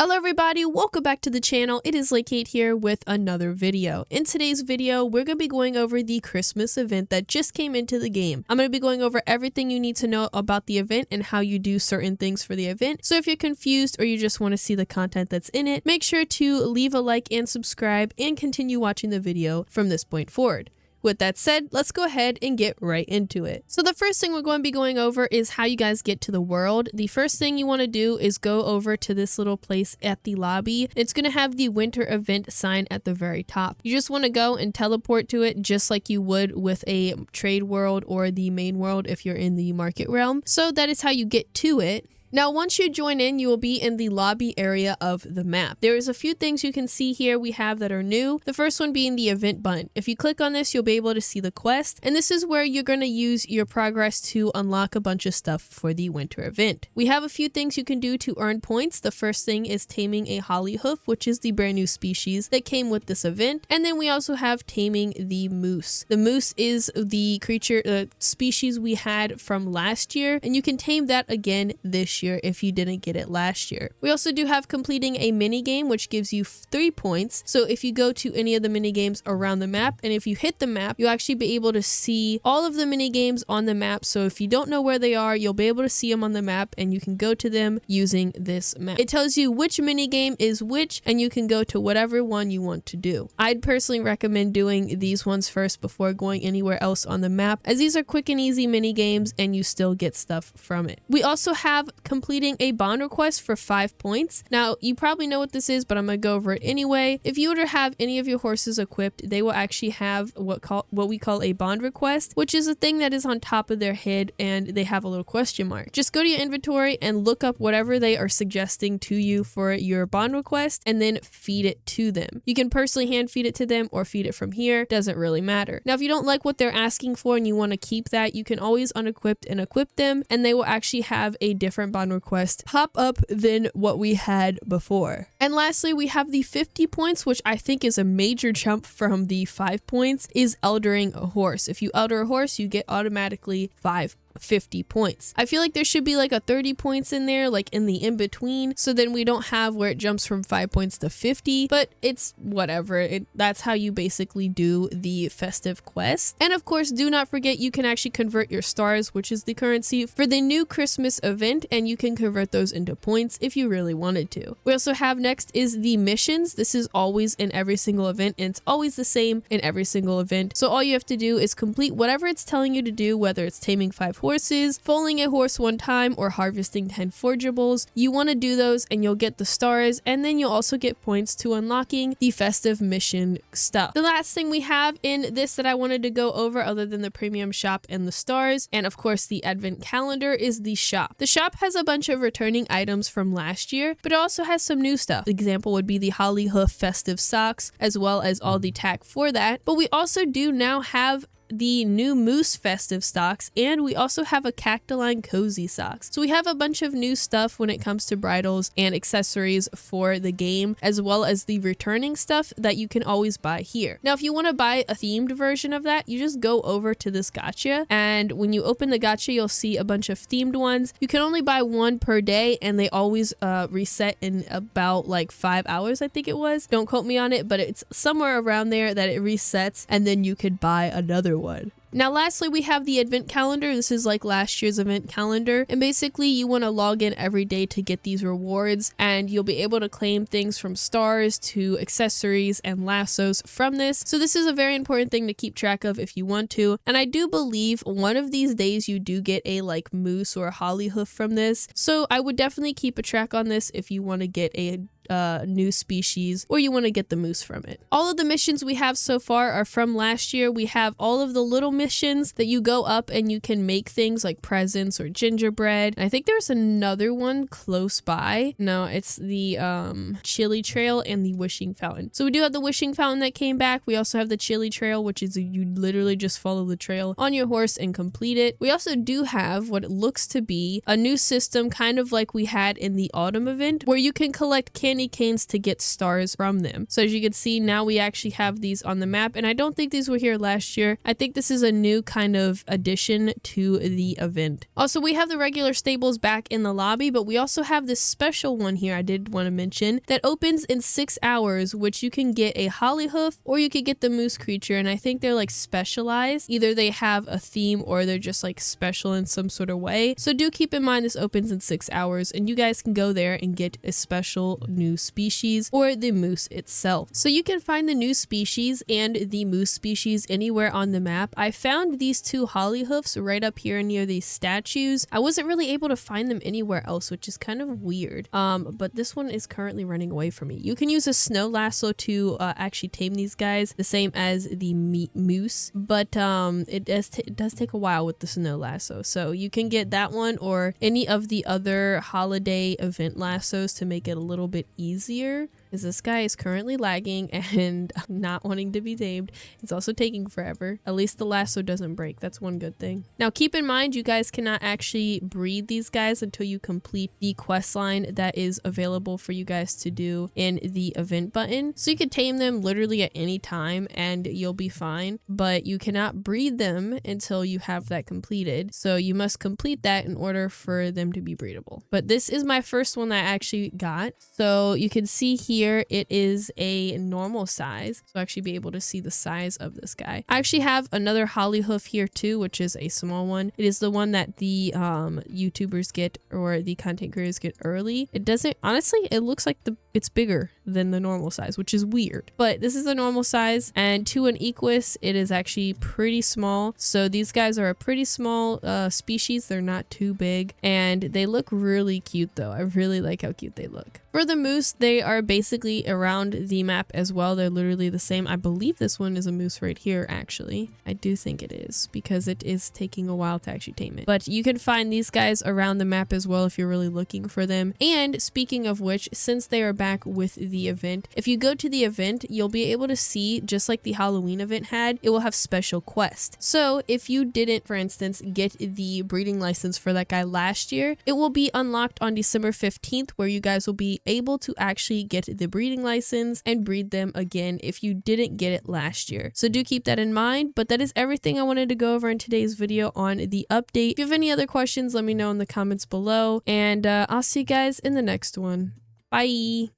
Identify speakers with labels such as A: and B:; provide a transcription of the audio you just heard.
A: Hello everybody, welcome back to the channel. It is Kate here with another video. In today's video, we're going to be going over the Christmas event that just came into the game. I'm going to be going over everything you need to know about the event and how you do certain things for the event. So if you're confused or you just want to see the content that's in it, make sure to leave a like and subscribe and continue watching the video from this point forward. With that said, let's go ahead and get right into it. So the first thing we're going to be going over is how you guys get to the world. The first thing you want to do is go over to this little place at the lobby. It's going to have the winter event sign at the very top. You just want to go and teleport to it just like you would with a trade world or the main world if you're in the market realm. So that is how you get to it. Now, once you join in, you will be in the lobby area of the map. There is a few things you can see here we have that are new. The first one being the event button. If you click on this, you'll be able to see the quest. And this is where you're going to use your progress to unlock a bunch of stuff for the winter event. We have a few things you can do to earn points. The first thing is taming a HOLLYHOOF, which is the brand new species that came with this event. And then we also have taming the moose. The moose is the creature, species we had from last year. And you can tame that again this year if you didn't get it last year. We also do have completing a mini game which gives you 3 points. So if you go to any of the mini games around the map and if you hit the map, you'll actually be able to see all of the mini games on the map. So if you don't know where they are, you'll be able to see them on the map and you can go to them using this map. It tells you which mini game is which and you can go to whatever one you want to do. I'd personally recommend doing these ones first before going anywhere else on the map, as these are quick and easy mini games and you still get stuff from it. We also have completing a bond request for 5 points. Now, you probably know what this is, but I'm going to go over it anyway. If you were to have any of your horses equipped, they will actually have what we call a bond request, which is a thing that is on top of their head and they have a little question mark. Just go to your inventory and look up whatever they are suggesting to you for your bond request and then feed it to them. You can personally hand feed it to them or feed it from here. Doesn't really matter. Now, if you don't like what they're asking for and you want to keep that, you can always unequip and equip them and they will actually have a different bond request pop up than what we had before. And lastly, we have the 50 points, which I think is a major jump from the 5 points, is eldering a horse. If you elder a horse, you get automatically 50 points. I feel like there should be like a 30 points in there, like in the in-between, so then we don't have where it jumps from 5 points to 50, but it's whatever. That's how you basically do the festive quest. And of course, do not forget you can actually convert your stars, which is the currency for the new Christmas event, and you can convert those into points if you really wanted to. We also have next is the missions. This is always in every single event and it's always the same in every single event. So all you have to do is complete whatever it's telling you to do, whether it's taming 5 horses, foaling a horse 1 time, or harvesting 10 forageables. You want to do those and you'll get the stars, and then you'll also get points to unlocking the festive mission stuff. The last thing we have in this that I wanted to go over, other than the premium shop and the stars, and of course the advent calendar, is the shop. The shop has a bunch of returning items from last year, but it also has some new stuff. The example would be the HOLLYHOOF festive socks, as well as all the tack for that. But we also do now have the new moose festive socks, and we also have a cactuline cozy socks. So we have a bunch of new stuff when it comes to bridles and accessories for the game, as well as the returning stuff that you can always buy here. Now, if you want to buy a themed version of that, you just go over to this gacha, and when you open the gacha, you'll see a bunch of themed ones. You can only buy 1 per day, and they always reset in about like 5 hours, I think it was. Don't quote me on it, but it's somewhere around there that it resets, and then you could buy another one. Now, lastly, we have the advent calendar. This is like last year's event calendar, and basically you want to log in every day to get these rewards, and you'll be able to claim things from stars to accessories and lassos from this. So this is a very important thing to keep track of if you want to, and I do believe one of these days you do get a like moose or a HOLLYHOOF from this, so I would definitely keep a track on this if you want to get a new species or you want to get the moose from it. All of the missions we have so far are from last year. We have all of the little missions that you go up and you can make things like presents or gingerbread. And I think there's another one close by. No, it's the chili trail and the wishing fountain. So we do have the wishing fountain that came back. We also have the chili trail, which is you literally just follow the trail on your horse and complete it. We also do have what it looks to be a new system, kind of like we had in the autumn event, where you can collect candy candy canes to get stars from them. So as you can see, now we actually have these on the map, and I don't think these were here last year. I think this is a new kind of addition to the event. Also, we have the regular stables back in the lobby, but we also have this special one here I did want to mention that opens in 6 hours, which you can get a HOLLYHOOF or you could get the moose creature, and I think they're like specialized. Either they have a theme or they're just like special in some sort of way. So do keep in mind this opens in 6 hours, and you guys can go there and get a special new species or the moose itself. So you can find the new species and the moose species anywhere on the map. I found these 2 HOLLYHOOFs right up here near these statues. I wasn't really able to find them anywhere else, which is kind of weird. But this one is currently running away from me. You can use a snow lasso to actually tame these guys, the same as the moose, but it does take a while with the snow lasso. So you can get that one or any of the other holiday event lassos to make it a little bit easier. Because this guy is currently lagging and not wanting to be tamed. It's also taking forever. At least the lasso doesn't break. That's one good thing. Now keep in mind, you guys cannot actually breed these guys until you complete the quest line that is available for you guys to do in the event button. So you can tame them literally at any time and you'll be fine, but you cannot breed them until you have that completed. So you must complete that in order for them to be breedable. But this is my first one that I actually got. So you can see here it is a normal size, so I'll actually be able to see the size of this guy. I actually have another HOLLYHOOF here too, which is a small one. It is the one that the YouTubers get or the content creators get early. It doesn't, honestly, it looks like it's bigger than the normal size, which is weird, but this is the normal size, and to an equus it is actually pretty small. So these guys are a pretty small species. They're not too big and they look really cute though. I really like how cute they look. For the moose, they are basically around the map as well. They're literally the same. I believe this one is a moose right here, actually. I do think it is because it is taking a while to actually tame it. But you can find these guys around the map as well if you're really looking for them. And speaking of which, since they are back with the event, if you go to the event, you'll be able to see, just like the Halloween event had, it will have special quests. So if you didn't, for instance, get the breeding license for that guy last year, it will be unlocked on December 15th, where you guys will be able to actually get the breeding license and breed them again if you didn't get it last year. So do keep that in mind. But that is everything I wanted to go over in today's video on the update. If you have any other questions, let me know in the comments below, and I'll see you guys in the next one. Bye.